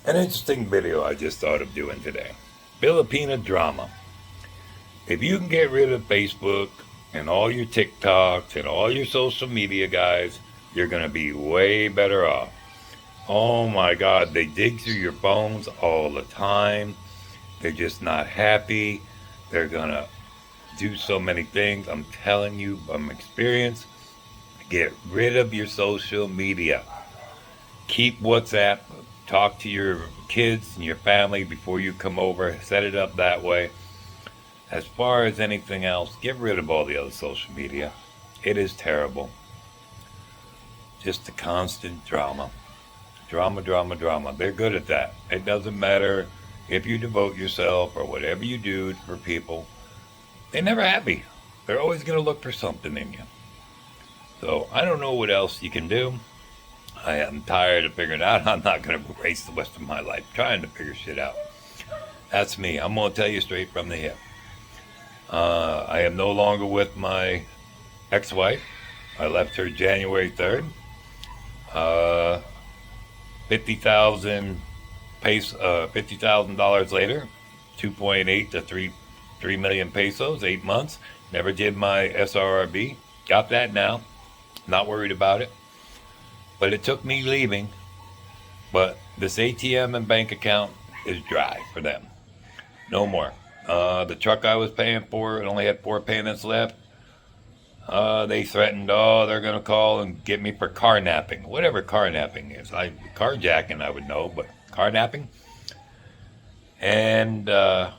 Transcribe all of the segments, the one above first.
An interesting video I just thought of doing today. Filipina drama. If you can get rid of Facebook and all your TikToks and all your social media guys, you're going to be way better off. Oh my God, they dig through your bones all the time. They're just not happy. They're going to do so many things. I'm telling you from experience, get rid of your social media. Keep WhatsApp. Talk to your kids and your family before you come over. Set it up that way. As far as anything else, get rid of all the other social media. It is terrible. Just the constant drama. Drama, drama, drama. They're good at that. It doesn't matter if you devote yourself or whatever you do for people. They're never happy. They're always going to look for something in you. So I don't know what else you can do. I am tired of figuring out. I'm not going to waste the rest of my life trying to figure shit out. That's me. I'm going to tell you straight from the hip. I am no longer with my ex-wife. I left her January 3rd. $50,000 later, 2.8 to 3 million pesos, 8 months. Never did my SRRB. Got that now. Not worried about it. But it took me leaving. But this ATM and bank account is dry for them. No more. The truck I was paying for, it only had 4 payments left. They threatened, they're going to call and get me for carnapping. Whatever carnapping is. Carjacking, I would know, but carnapping. And so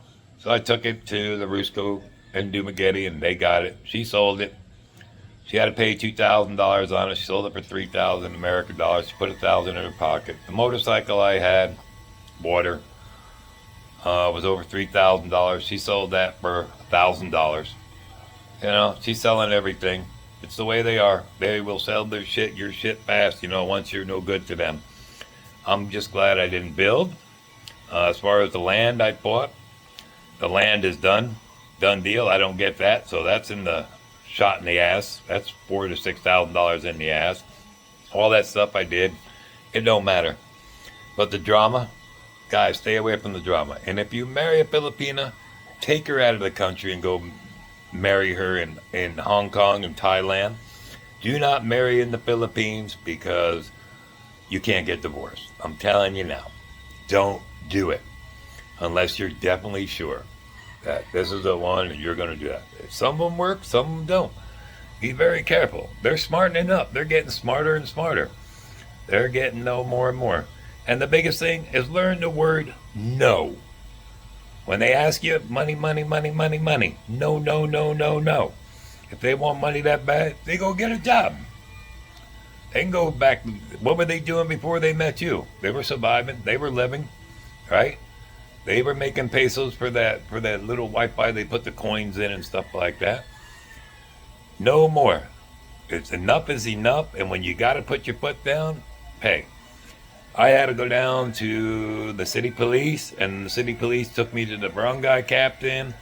I took it to the Rusco in Dumaguete, and they got it. She sold it. She had to pay $2,000 on it. She sold it for $3,000 American dollars. She put $1,000 in her pocket. The motorcycle I had, bought her, was over $3,000. She sold that for $1,000. You know, she's selling everything. It's the way they are. They will sell their shit, your shit fast, once you're no good to them. I'm just glad I didn't build. As far as the land I bought, the land is done. Done deal. I don't get that. So that's in the shot in the ass. That's $4,000 to $6,000 in the ass. All that stuff I did, it don't matter. But the drama, guys, stay away from the drama. And if you marry a Filipina, take her out of the country and go marry her in Hong Kong and Thailand. Do not marry in the Philippines because you can't get divorced. I'm telling you now. Don't do it unless you're definitely sure that this is the one and you're going to do that. Some of them work, some of them don't. Be very careful. They're smartening up. They're getting smarter and smarter. They're getting know more and more. And the biggest thing is learn the word no. When they ask you money, money, money, money, money, no, no, no, no, no. If they want money that bad, they go get a job. They can go back. What were they doing before they met you? They were surviving. They were living, right? They were making pesos for that little Wi-Fi they put the coins in and stuff like that. No more. It's enough is enough. And when you got to put your foot down, pay. I had to go down to the city police, and the city police took me to the barangay captain,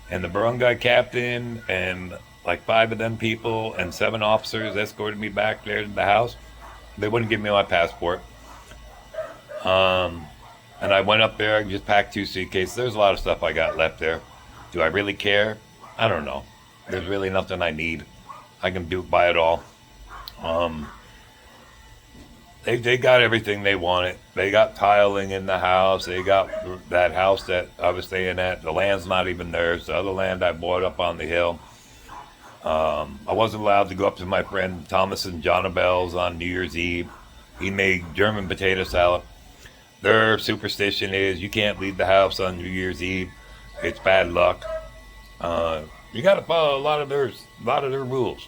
and the barangay captain and like 5 of them people and 7 officers escorted me back there to the house. They wouldn't give me my passport. And I went up there, I just packed 2 suitcases. There's a lot of stuff I got left there. Do I really care? I don't know. There's really nothing I need. I can buy it all. They got everything they wanted. They got tiling in the house. They got that house that I was staying at. The land's not even theirs. The other land I bought up on the hill. I wasn't allowed to go up to my friend Thomas and Jonabel's on New Year's Eve. He made German potato salad. Their superstition is you can't leave the house on New Year's Eve. It's bad luck. You got to follow a lot of their rules.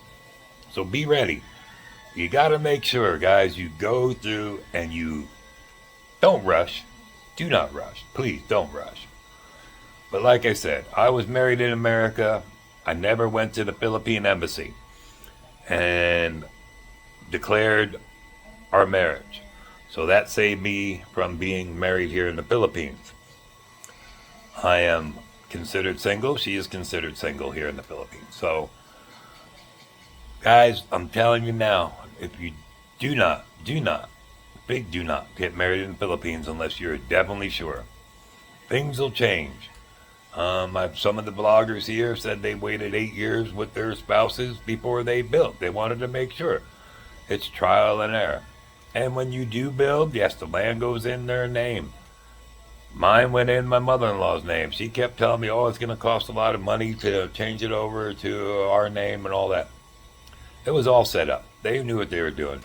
So be ready. You got to make sure, guys, you go through and you don't rush. Do not rush. Please don't rush. But like I said, I was married in America. I never went to the Philippine embassy and declared our marriage. So that saved me from being married here in the Philippines. I am considered single. She is considered single here in the Philippines. So, guys, I'm telling you now, if you do not Please do not get married in the Philippines unless you're definitely sure. Things will change. Some of the bloggers here said they waited 8 years with their spouses before they built. They wanted to make sure. It's trial and error. And when you do build, yes, the land goes in their name. Mine went in my mother-in-law's name. She kept telling me, oh, it's going to cost a lot of money to change it over to our name and all that. It was all set up. They knew what they were doing.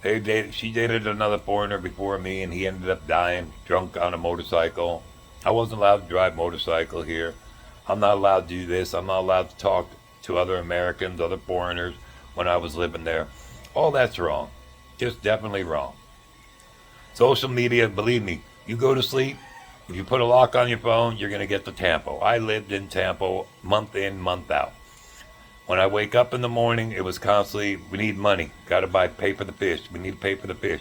She dated another foreigner before me, and he ended up dying drunk on a motorcycle. I wasn't allowed to drive motorcycle here. I'm not allowed to do this. I'm not allowed to talk to other Americans, other foreigners when I was living there. All that's wrong. Just definitely wrong. Social media, believe me, you go to sleep, if you put a lock on your phone, you're going to get the Tampo. I lived in Tampo month in, month out. When I wake up in the morning, it was constantly, we need money. Got to pay for the fish. We need to pay for the fish.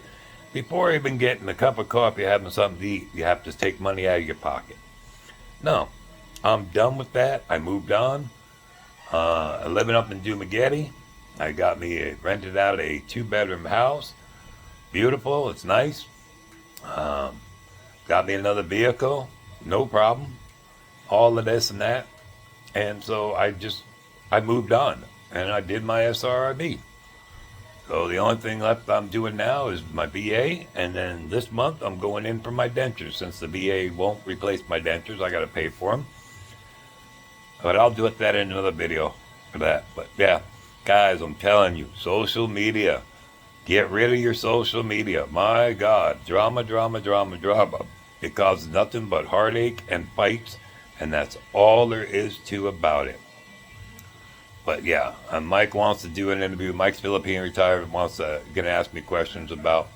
Before even getting a cup of coffee, having something to eat, you have to take money out of your pocket. No, I'm done with that. I moved on. Living up in Dumaguete, I got me rented out a 2-bedroom house. Beautiful, it's nice. Got me another vehicle, no problem. All of this and that. And so I moved on and I did my SRIB. So the only thing left I'm doing now is my VA, and then this month I'm going in for my dentures. Since the VA won't replace my dentures, I got to pay for them. But I'll do that in another video for that. But yeah, guys, I'm telling you, social media. Get rid of your social media. My God, drama, drama, drama, drama. It causes nothing but heartache and fights, and that's all there is to about it. But yeah, Mike wants to do an interview. Mike's Filipino retired, wants to gonna ask me questions about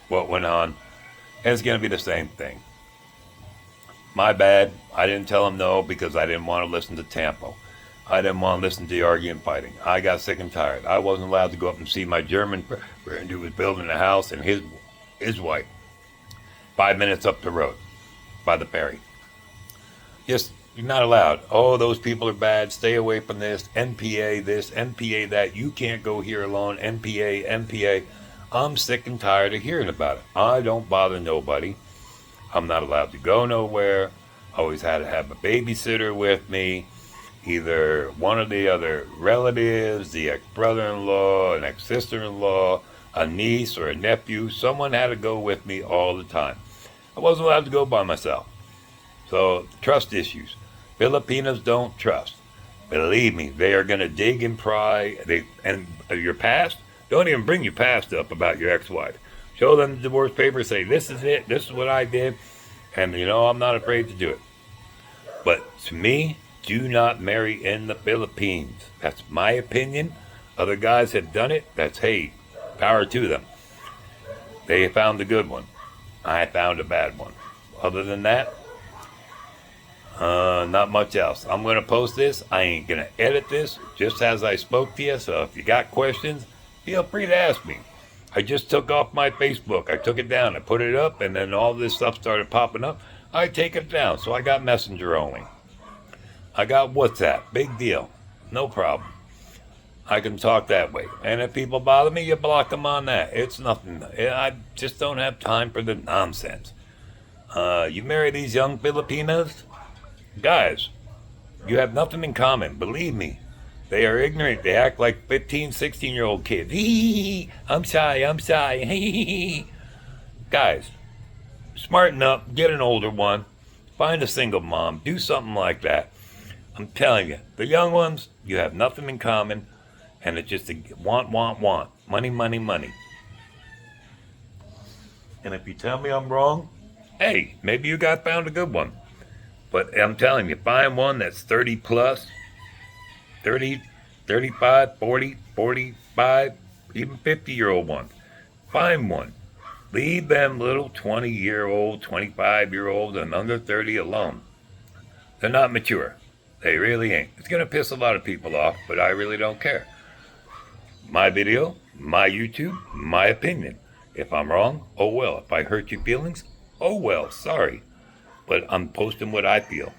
what went on, and it's gonna be the same thing. My bad. I didn't tell him no because I didn't want to listen to Tampo. I didn't want to listen to the arguing and fighting. I got sick and tired. I wasn't allowed to go up and see my German friend who was building a house and his wife. 5 minutes up the road by the ferry. Just, you're not allowed. Oh, those people are bad. Stay away from this. NPA this, NPA that. You can't go here alone. NPA, NPA. I'm sick and tired of hearing about it. I don't bother nobody. I'm not allowed to go nowhere. Always had to have a babysitter with me. Either one of the other relatives, the ex-brother-in-law, an ex-sister-in-law, a niece or a nephew. Someone had to go with me all the time. I wasn't allowed to go by myself. So, trust issues. Filipinos don't trust. Believe me, they are going to dig and pry. And your past, don't even bring your past up about your ex-wife. Show them the divorce papers, say, this is it, this is what I did. And, I'm not afraid to do it. But to me, do not marry in the Philippines. That's my opinion. Other guys have done it. That's, hey, power to them. They found the good one. I found a bad one. Other than that, not much else. I'm going to post this. I ain't going to edit this just as I spoke to you. So if you got questions, feel free to ask me. I just took off my Facebook. I took it down. I put it up, and then all this stuff started popping up. I take it down. So I got Messenger only. I got WhatsApp. Big deal. No problem. I can talk that way. And if people bother me, you block them on that. It's nothing. I just don't have time for the nonsense. You marry these young Filipinos? Guys, you have nothing in common. Believe me. They are ignorant. They act like 15, 16-year-old kids. I'm shy. Guys, smarten up. Get an older one. Find a single mom. Do something like that. I'm telling you, the young ones, you have nothing in common, and it's just a want. Money. And if you tell me I'm wrong, hey, maybe you got found a good one. But I'm telling you, find one that's 30 plus, 30, 35, 40, 45, even 50-year-old one. Find one. Leave them little 20-year-old, 25-year-old, and under 30 alone. They're not mature. They really ain't. It's going to piss a lot of people off, but I really don't care. My video, my YouTube, my opinion. If I'm wrong, oh well. If I hurt your feelings, oh well, sorry. But I'm posting what I feel.